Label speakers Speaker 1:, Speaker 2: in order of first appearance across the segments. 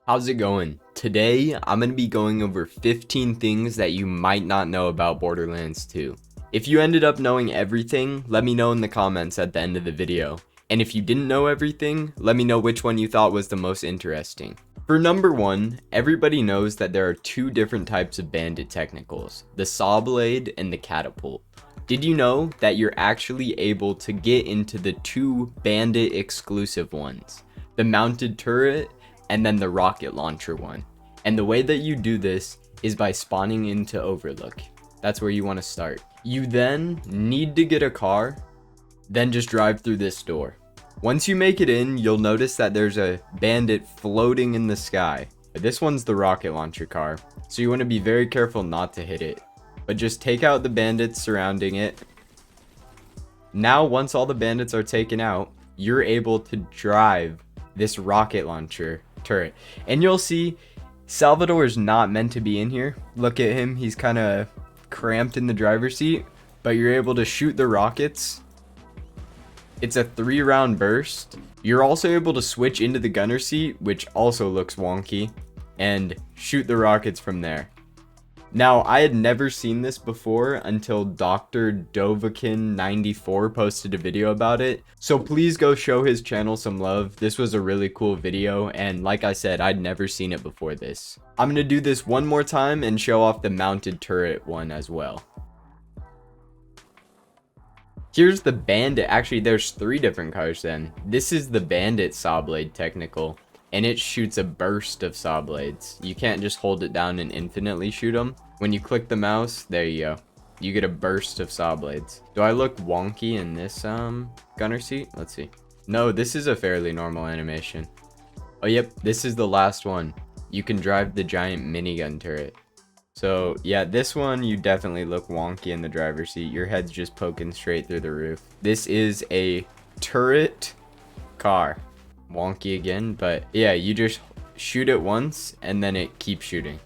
Speaker 1: How's it going? Today, I'm going to be going over 15 things that you might not know about Borderlands 2. If you ended up knowing everything, let me know in the comments at the end of the video. And if you didn't know everything, let me know which one you thought was the most interesting. For number 1, everybody knows that there are two different types of bandit technicals, the saw blade and the catapult. Did you know that you're actually able to get into the two bandit exclusive ones, the mounted turret and then the rocket launcher one? And the way that you do this is by spawning into Overlook. That's where you want to start. You then need to get a car, then just drive through this door. Once you make it in, you'll notice that there's a bandit floating in the sky. This one's the rocket launcher car, so you want to be very careful not to hit it. But just take out the bandits surrounding it. Now, once all the bandits are taken out, you're able to drive this rocket launcher turret. And you'll see Salvador is not meant to be in here. Look at him, he's kind of cramped in the driver's seat, but you're able to shoot the rockets. It's a 3-round burst. You're also able to switch into the gunner seat, which also looks wonky, and shoot the rockets from there. Now, I had never seen this before until Dr. Dovakin94 posted a video about it, so please go show his channel some love. This was a really cool video, and like I said, I'd never seen it before this. I'm going to do this one more time and show off the mounted turret one as well. Here's the bandit. Actually, there's 3 different cars then. This is the bandit saw blade technical, and it shoots a burst of saw blades. You can't just hold it down and infinitely shoot them. When you click the mouse, there you go. You get a burst of saw blades. Do I look wonky in this gunner seat? Let's see. No, this is a fairly normal animation. Oh, yep, this is the last one. You can drive the giant minigun turret. So yeah, this one you definitely look wonky in the driver's seat. Your head's just poking straight through the roof. This is a turret car. Wonky again, but yeah, you just shoot it once and then it keeps shooting.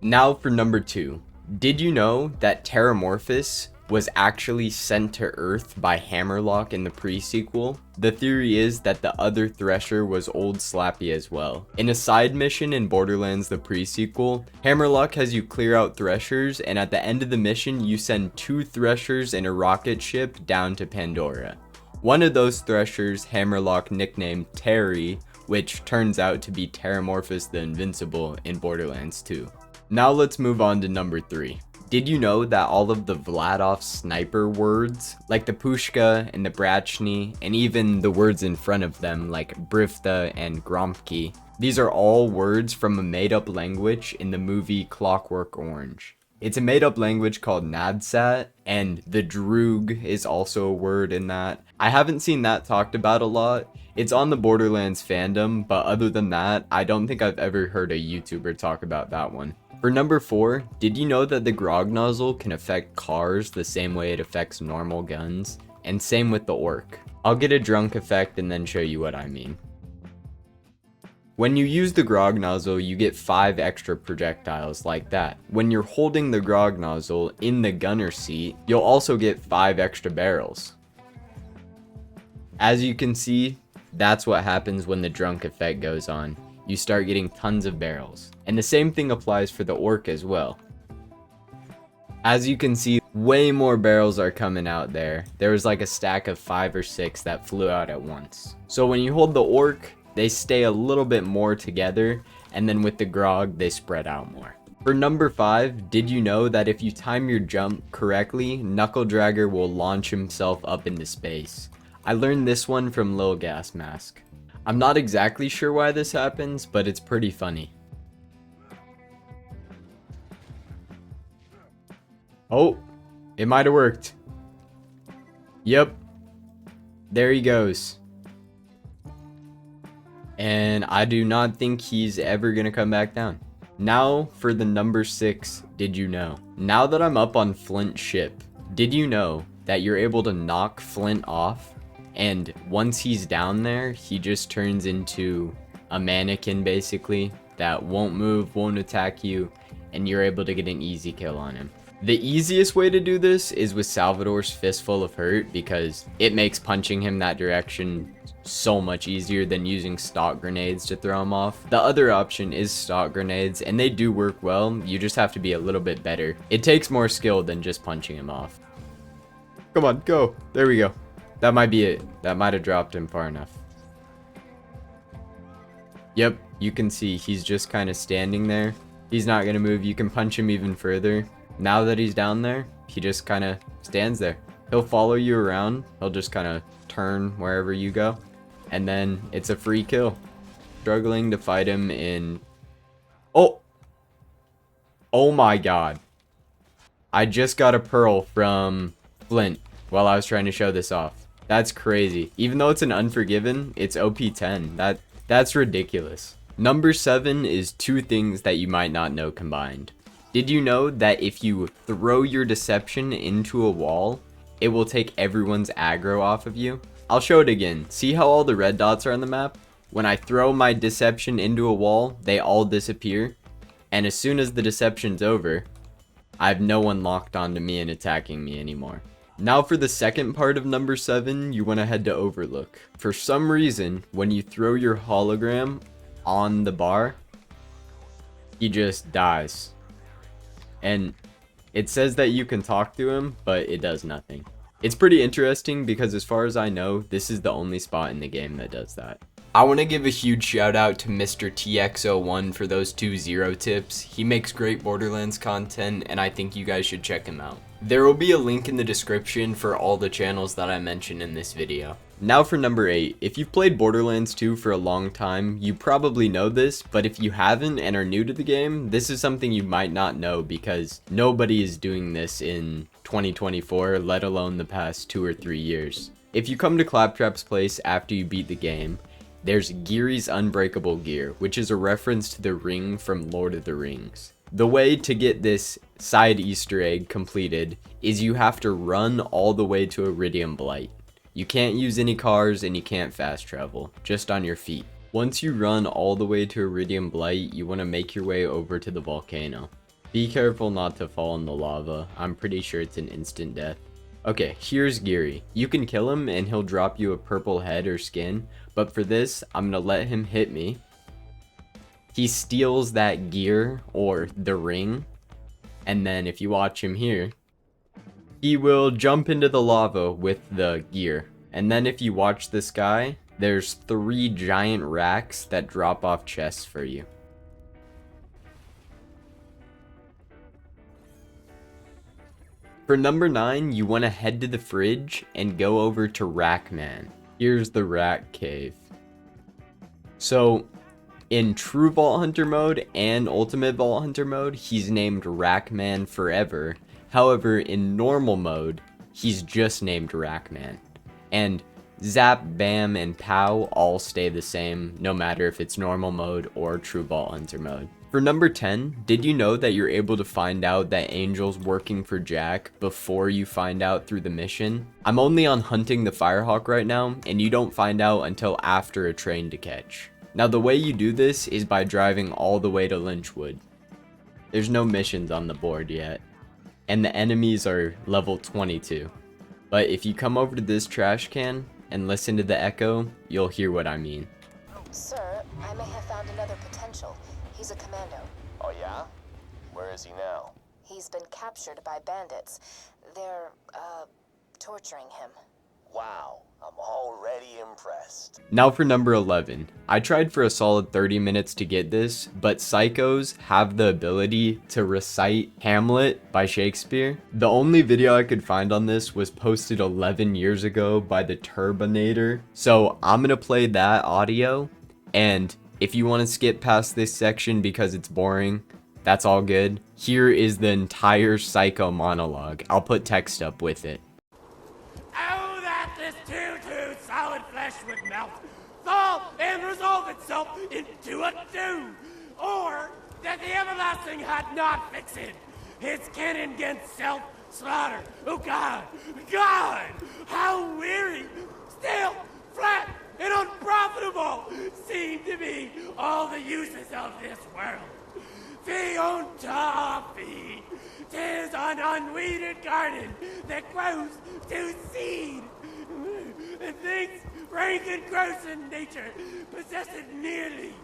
Speaker 1: Now for number 2. Did you know that Terramorphous was actually sent to Earth by Hammerlock in the pre-sequel? The theory is that the other Thresher was Old Slappy as well. In a side mission in Borderlands the pre-sequel, Hammerlock has you clear out Threshers, and at the end of the mission you send 2 Threshers in a rocket ship down to Pandora. One of those Threshers Hammerlock nicknamed Terry, which turns out to be Terramorphous the Invincible in Borderlands 2. Now let's move on to number 3. Did you know that all of the Vladov sniper words, like the Pushka and the Brachny, and even the words in front of them like Brivta and Gromki, these are all words from a made-up language in the movie Clockwork Orange. It's a made-up language called Nadsat, and the Droog is also a word in that. I haven't seen that talked about a lot. It's on the Borderlands fandom, but other than that, I don't think I've ever heard a YouTuber talk about that one. For number 4, did you know that the grog nozzle can affect cars the same way it affects normal guns? And same with the orc. I'll get a drunk effect and then show you what I mean. When you use the grog nozzle, you get 5 extra projectiles like that. When you're holding the grog nozzle in the gunner seat, you'll also get 5 extra barrels. As you can see, that's what happens when the drunk effect goes on. You start getting tons of barrels. And the same thing applies for the orc as well. As you can see, way more barrels are coming out there. There was like a stack of 5 or 6 that flew out at once. So when you hold the orc, they stay a little bit more together, and then with the grog, they spread out more. For number 5, did you know that if you time your jump correctly, Knuckle Dragger will launch himself up into space? I learned this one from Lil Gas Mask. I'm not exactly sure why this happens, but it's pretty funny. Oh, it might have worked. Yep. There he goes. And I do not think he's ever gonna come back down. Now for the number 6, did you know? Now that I'm up on Flint's ship, did you know that you're able to knock Flint off? And once he's down there, he just turns into a mannequin basically that won't move, won't attack you, and you're able to get an easy kill on him. The easiest way to do this is with Salvador's Fistful of Hurt because it makes punching him that direction so much easier than using stock grenades to throw them off. The other option is stock grenades, and they do work well. You just have to be a little bit better. It takes more skill than just punching him off. Come on, go. There we go. That might be it. That might have dropped him far enough. Yep, you can see he's just kind of standing there. He's not going to move. You can punch him even further. Now that he's down there, he just kind of stands there. He'll follow you around. He'll just kind of turn wherever you go. And then it's a free kill. Struggling to fight him in... Oh! Oh my god. I just got a pearl from Flint while I was trying to show this off. That's crazy. Even though it's an Unforgiven, it's OP 10. That's ridiculous. Number 7 is two things that you might not know combined. Did you know that if you throw your deception into a wall, it will take everyone's aggro off of you? I'll show it again. See how all the red dots are on the map? When I throw my deception into a wall, they all disappear. And as soon as the deception's over, I have no one locked onto me and attacking me anymore. Now for the second part of number 7, you want to head to Overlook. For some reason, when you throw your hologram on the bar, he just dies. And it says that you can talk to him, but it does nothing. It's pretty interesting because as far as I know, this is the only spot in the game that does that. I want to give a huge shout out to Mr. TX01 for those 2 zero tips. He makes great Borderlands content and I think you guys should check him out. There will be a link in the description for all the channels that I mentioned in this video. Now for number 8. If you've played Borderlands 2 for a long time, you probably know this, but if you haven't and are new to the game, this is something you might not know because nobody is doing this in 2024, let alone the past 2 or 3 years. If you come to Claptrap's place after you beat the game, there's Geary's Unbreakable Gear, which is a reference to the ring from Lord of the Rings. The way to get this side Easter egg completed is you have to run all the way to Iridium Blight. You can't use any cars and you can't fast travel, just on your feet. Once you run all the way to Iridium Blight, you want to make your way over to the volcano. Be careful not to fall in the lava. I'm pretty sure it's an instant death. Okay, here's Geary. You can kill him and he'll drop you a purple head or skin, but for this, I'm going to let him hit me. He steals that gear or the ring, and then if you watch him here, he will jump into the lava with the gear. And then if you watch this guy, there's 3 giant racks that drop off chests for you. For number 9, you want to head to the fridge and go over to Rackman. Here's the Rack Cave. So, in True Vault Hunter mode and Ultimate Vault Hunter mode, he's named Rackman forever. However, in normal mode, he's just named Rackman. And Zap, Bam, and Pow all stay the same, no matter if it's normal mode or True Vault Hunter mode. For number 10, did you know that you're able to find out that Angel's working for Jack before you find out through the mission? I'm only on hunting the Firehawk right now, and you don't find out until after a train to catch. Now the way you do this is by driving all the way to Lynchwood. There's no missions on the board yet, and the enemies are level 22. But if you come over to this trash can and listen to the echo, you'll hear what I mean.
Speaker 2: Sir, I may have found another potential. He's a commando.
Speaker 3: Oh yeah? Where is he now?
Speaker 2: He's been captured by bandits. They're, torturing him.
Speaker 3: Wow, I'm already impressed.
Speaker 1: Now for number 11. I tried for a solid 30 minutes to get this, but psychos have the ability to recite Hamlet by Shakespeare. The only video I could find on this was posted 11 years ago by the Turbinator. So I'm gonna play that audio, and if you want to skip past this section because it's boring, that's all good. Here is the entire psycho monologue. I'll put text up with it.
Speaker 4: Oh, that this too solid flesh would melt, thaw, and resolve itself into a dew, or that the everlasting had not fixed his cannon against self-slaughter. Oh God, God, how weary, still, flat, and unprofitable seem to be all the uses of this world. Fee on toffee, 'tis an unweeded garden that grows to seed, and things rank and gross in nature, possessed nearly,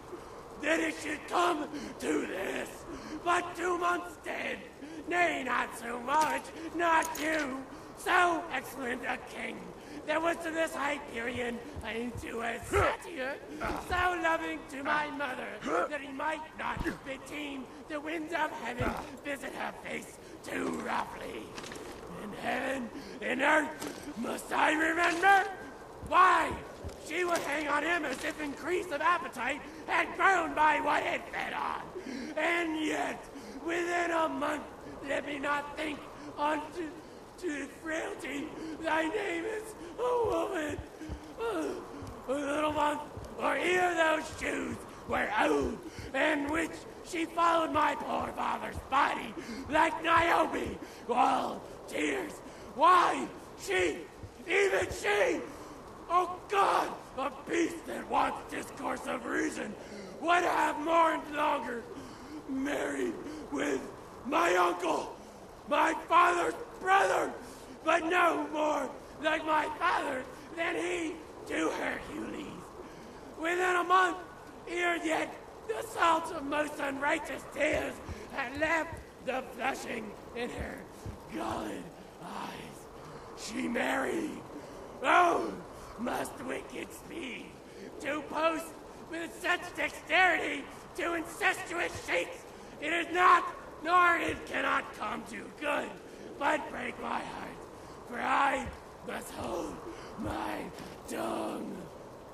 Speaker 4: that it should come to this. But 2 months dead, nay, not so much, not you, so excellent a king. There was to this Hyperion into a satyr, so loving to my mother, that he might not beteem the winds of heaven visit her face too roughly. In heaven, in earth, must I remember? Why, she would hang on him as if increase of appetite had grown by what it fed on. And yet, within a month, let me not think on to frailty, thy name is a woman. A little month, or ere those shoes were old, in which she followed my poor father's body like Niobe, all tears. Why, she, even she, oh God, a beast that wants discourse of reason, would have mourned longer, married with my uncle, my father's brother, but no more like my father than he to Hercules. Within a month, ere yet the salt of most unrighteous tears had left the flushing in her galled eyes, she married. Oh, must wicked speed to post with such dexterity to incestuous sheiks. It is not, nor it cannot come to good, but break my heart, for I must hold my tongue.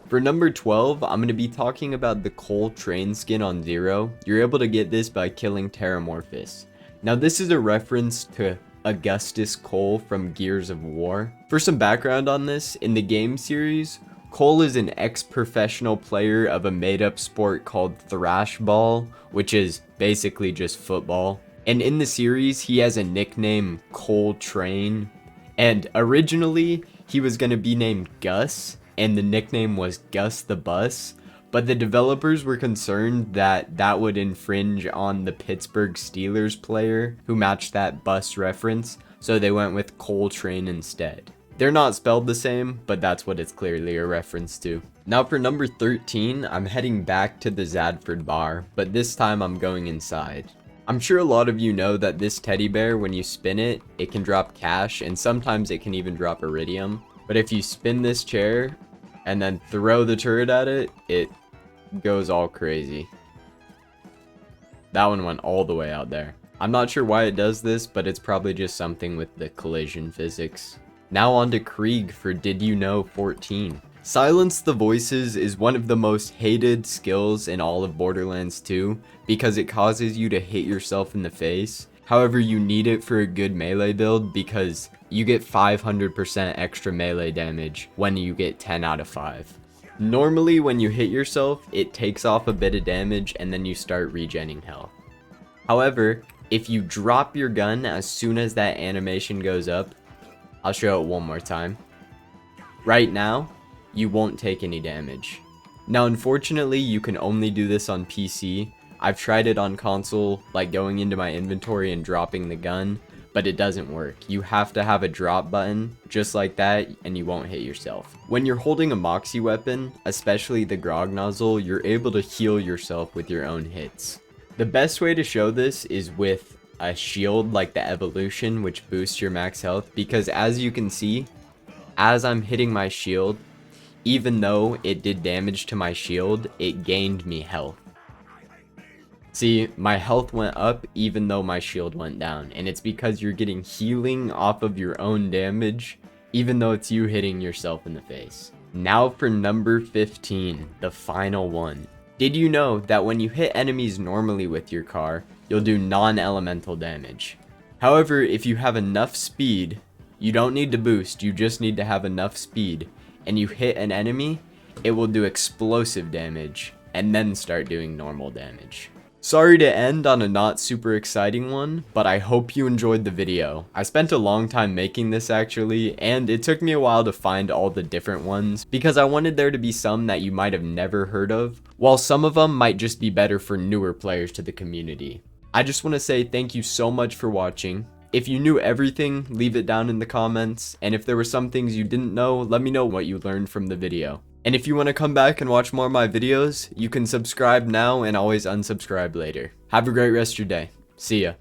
Speaker 1: For number 12, I'm going to be talking about the Cole train skin on Zero. You're able to get this by killing Terramorphous. Now this is a reference to Augustus Cole from Gears of War. For some background on this, in the game series, Cole is an ex-professional player of a made-up sport called thrashball, which is basically just football. And in the series, he has a nickname, Cole Train. And originally, he was going to be named Gus, and the nickname was Gus the Bus. But the developers were concerned that that would infringe on the Pittsburgh Steelers player who matched that bus reference, so they went with Cole Train instead. They're not spelled the same, but that's what it's clearly a reference to. Now for number 13, I'm heading back to the Zadford bar, but this time I'm going inside. I'm sure a lot of you know that this teddy bear, when you spin it, it can drop cash, and sometimes it can even drop iridium. But if you spin this chair and then throw the turret at it, it goes all crazy. That one went all the way out there. I'm not sure why it does this, but it's probably just something with the collision physics. Now on to Krieg for Did You Know 14. Silence the Voices is one of the most hated skills in all of Borderlands 2 because it causes you to hit yourself in the face. However, you need it for a good melee build because you get 500% extra melee damage when you get 10 out of 5. Normally when you hit yourself, it takes off a bit of damage and then you start regenning health. However, if you drop your gun as soon as that animation goes up, I'll show it one more time. Right now, you won't take any damage. Now unfortunately, you can only do this on PC. I've tried it on console, like going into my inventory and dropping the gun, but it doesn't work. You have to have a drop button, just like that, and you won't hit yourself. When you're holding a Moxie weapon, especially the Grog Nozzle, you're able to heal yourself with your own hits. The best way to show this is with a shield like the Evolution, which boosts your max health, because as you can see, as I'm hitting my shield, even though it did damage to my shield, it gained me health. See, my health went up even though my shield went down, and it's because you're getting healing off of your own damage, even though it's you hitting yourself in the face. Now for number 15, the final one. Did you know that when you hit enemies normally with your car, you'll do non-elemental damage? However, if you have enough speed, you don't need to boost, you just need to have enough speed, and you hit an enemy, it will do explosive damage, and then start doing normal damage. Sorry to end on a not super exciting one, but I hope you enjoyed the video. I spent a long time making this actually, and it took me a while to find all the different ones, because I wanted there to be some that you might have never heard of, while some of them might just be better for newer players to the community. I just want to say thank you so much for watching. If you knew everything, leave it down in the comments. And if there were some things you didn't know, let me know what you learned from the video. And if you want to come back and watch more of my videos, you can subscribe now and always unsubscribe later. Have a great rest of your day. See ya.